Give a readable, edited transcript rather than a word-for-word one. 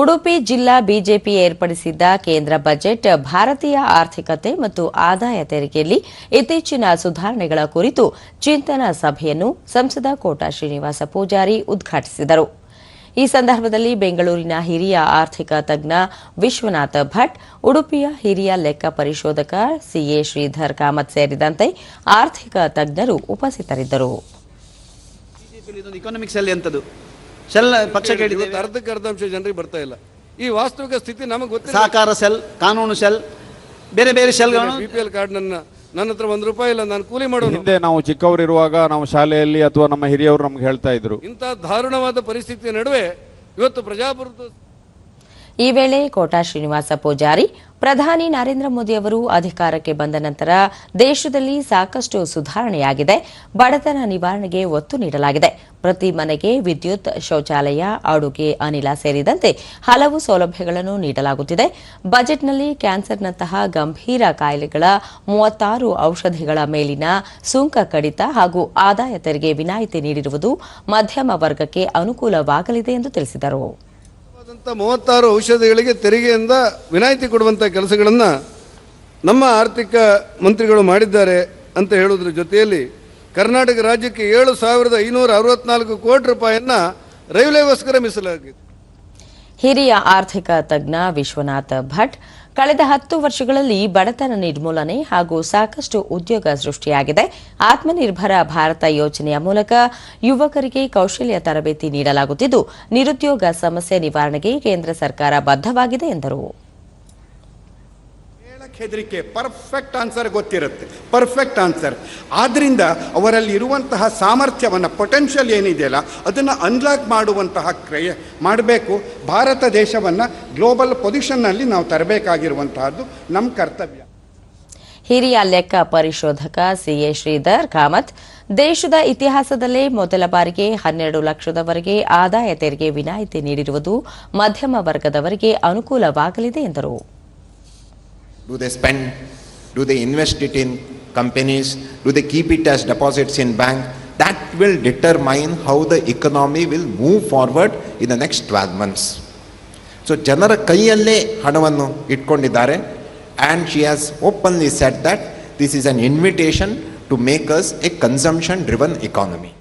ಉಡುಪಿ ಜಿಲ್ಲಾ ಬಿಜೆಪಿ ಏರ್ಪಡಿಸಿದ್ದ ಕೇಂದ್ರ ಬಜೆಟ್ ಭಾರತೀಯ ಆರ್ಥಿಕತೆ ಮತ್ತು ಆದಾಯ ತೆರಿಗೆಯಲ್ಲಿ ಇತ್ತೀಚಿನ ಸುಧಾರಣೆಗಳ ಕುರಿತು ಚಿಂತನಾ ಸಭೆಯನ್ನು ಸಂಸದ ಕೋಟಾ ಶ್ರೀನಿವಾಸ ಪೂಜಾರಿ ಉದ್ಘಾಟಿಸಿದರು. ಈ ಸಂದರ್ಭದಲ್ಲಿ ಬೆಂಗಳೂರಿನ ಹಿರಿಯ ಆರ್ಥಿಕ ತಜ್ಞ ವಿಶ್ವನಾಥ ಭಟ್, ಉಡುಪಿಯ ಹಿರಿಯ ಲೆಕ್ಕ ಪರಿಶೋಧಕ ಸಿಎ ಶ್ರೀಧರ್ ಕಾಮತ್ ಸೇರಿದಂತೆ ಆರ್ಥಿಕ ತಜ್ಞರು ಉಪಸ್ಥಿತರಿದ್ದರು. ಅರ್ಧಕ್ಕೆ ಅರ್ಧಾಂಶ ಜನರಿಗೆ ಬರ್ತಾ ಇಲ್ಲ. ಈ ವಾಸ್ತವಿಕ ಸ್ಥಿತಿ ನಮಗೆ ಗೊತ್ತಿಲ್ಲ. ಸಹಕಾರ ಸೆಲ್, ಕಾನೂನು ಸೆಲ್, ಬೇರೆ ಬೇರೆ ಸೆಲ್ಗಳು. ಬಿಪಿಎಲ್ ಕಾರ್ಡ್ ನನ್ನ ಹತ್ರ ₹1 ಇಲ್ಲ, ನಾನು ಕೂಲಿ ಮಾಡೋನು. ಹಿಂದೆ ನಾವು ಚಿಕ್ಕವರಿರುವಾಗ ನಾವು ಶಾಲೆಯಲ್ಲಿ ಅಥವಾ ನಮ್ಮ ಹಿರಿಯವರು ನಮ್ಗೆ ಹೇಳ್ತಾ ಇದ್ರು. ಇಂಥ ದಾರುಣವಾದ ಪರಿಸ್ಥಿತಿಯ ನಡುವೆ ಇವತ್ತು ಪ್ರಜಾಪ್ರಭುತ್ವ. ಈ ವೇಳೆ ಕೋಟಾ ಶ್ರೀನಿವಾಸ ಪೂಜಾರಿ, ಪ್ರಧಾನಿ ನರೇಂದ್ರ ಮೋದಿ ಅವರು ಅಧಿಕಾರಕ್ಕೆ ಬಂದ ನಂತರ ದೇಶದಲ್ಲಿ ಸಾಕಷ್ಟು ಸುಧಾರಣೆಯಾಗಿದೆ. ಬಡತನ ನಿವಾರಣೆಗೆ ಒತ್ತು ನೀಡಲಾಗಿದೆ. ಪ್ರತಿ ಮನೆಗೆ ವಿದ್ಯುತ್, ಶೌಚಾಲಯ, ಅಡುಗೆ ಅನಿಲ ಸೇರಿದಂತೆ ಹಲವು ಸೌಲಭ್ಯಗಳನ್ನು ನೀಡಲಾಗುತ್ತಿದೆ. ಬಜೆಟ್ನಲ್ಲಿ ಕ್ಯಾನ್ಸರ್ನಂತಹ ಗಂಭೀರ ಕಾಯಿಲೆಗಳ 36 ಔಷಧಿಗಳ ಮೇಲಿನ ಸುಂಕ ಕಡಿತ ಹಾಗೂ ಆದಾಯ ತೆರಿಗೆ ವಿನಾಯಿತಿ ನೀಡಿರುವುದು ಮಧ್ಯಮ ವರ್ಗಕ್ಕೆ ಅನುಕೂಲವಾಗಲಿದೆ ಎಂದು ತಿಳಿಸಿದರು. 36 ಔಷಧಿಗಳಿಗೆ ತೆರಿಗೆಯಿಂದ ವಿನಾಯಿತಿ ಕೊಡುವಂಥ ಕೆಲಸಗಳನ್ನು ನಮ್ಮ ಆರ್ಥಿಕ ಮಂತ್ರಿಗಳು ಮಾಡಿದ್ದಾರೆ ಅಂತ ಹೇಳೋದ್ರ ಜೊತೆಯಲ್ಲಿ ಕರ್ನಾಟಕ ರಾಜ್ಯಕ್ಕೆ 7,564 ಕೋಟಿ ರೂಪಾಯಿಯನ್ನು ರೈಲ್ವೆಗೋಸ್ಕರ ಮೀಸಲಾಗಿದೆ. ಹಿರಿಯ ಆರ್ಥಿಕ ತಜ್ಞ ವಿಶ್ವನಾಥ ಭಟ್, ಕಳೆದ 10 ವರ್ಷಗಳಲ್ಲಿ ಬಡತನ ನಿರ್ಮೂಲನೆ ಹಾಗೂ ಸಾಕಷ್ಟು ಉದ್ಯೋಗ ಸೃಷ್ಟಿಯಾಗಿದೆ. ಆತ್ಮನಿರ್ಭರ ಭಾರತ ಯೋಜನೆಯ ಮೂಲಕ ಯುವಕರಿಗೆ ಕೌಶಲ್ಯ ತರಬೇತಿ ನೀಡಲಾಗುತ್ತಿದ್ದು, ನಿರುದ್ಯೋಗ ಸಮಸ್ಯೆ ನಿವಾರಣೆಗೆ ಕೇಂದ್ರ ಸರ್ಕಾರ ಬದ್ಧವಾಗಿದೆ ಎಂದರು. ಹೆದರಿಕೆ ಪರ್ಫೆಕ್ಟ್ ಆನ್ಸರ್ ಗೊತ್ತಿರುತ್ತೆ, ಪರ್ಫೆಕ್ಟ್ ಆನ್ಸರ್. ಆದ್ದರಿಂದ ಅವರಲ್ಲಿ ಇರುವಂತಹ ಸಾಮರ್ಥ್ಯವನ್ನು, ಪೊಟೆನ್ಷಿಯಲ್ ಏನಿದೆಯಲ್ಲ ಅದನ್ನು ಅನ್ಲಾಕ್ ಮಾಡುವಂತಹ ಕ್ರಿಯೆ ಮಾಡಬೇಕು. ಭಾರತ ದೇಶವನ್ನು ಗ್ಲೋಬಲ್ ಪೊಸಿಷನ್ನಲ್ಲಿ ನಾವು ತರಬೇಕಾಗಿರುವಂತಹದ್ದು ನಮ್ಮ ಕರ್ತವ್ಯ. ಹಿರಿಯ ಲೆಕ್ಕ ಪರಿಶೋಧಕ ಸಿಎ ಶ್ರೀಧರ್ ಕಾಮತ್, ದೇಶದ ಇತಿಹಾಸದಲ್ಲೇ ಮೊದಲ ಬಾರಿಗೆ 12 ಲಕ್ಷದವರೆಗೆ ಆದಾಯ ತೆರಿಗೆ ವಿನಾಯಿತಿ ನೀಡಿರುವುದು ಮಧ್ಯಮ ವರ್ಗದವರಿಗೆ ಅನುಕೂಲವಾಗಲಿದೆ ಎಂದರು. Do they spend? Do they invest it in companies? Do they keep it as deposits in bank? That will determine how the economy will move forward in the next 12 months. So ಜನರ ಕೈಯಲ್ಲೇ ಹಣವನ್ನು ಇಟ್ಕೊಂಡಿದ್ದಾರೆ, and she has openly said that this is an invitation to make us a consumption driven economy.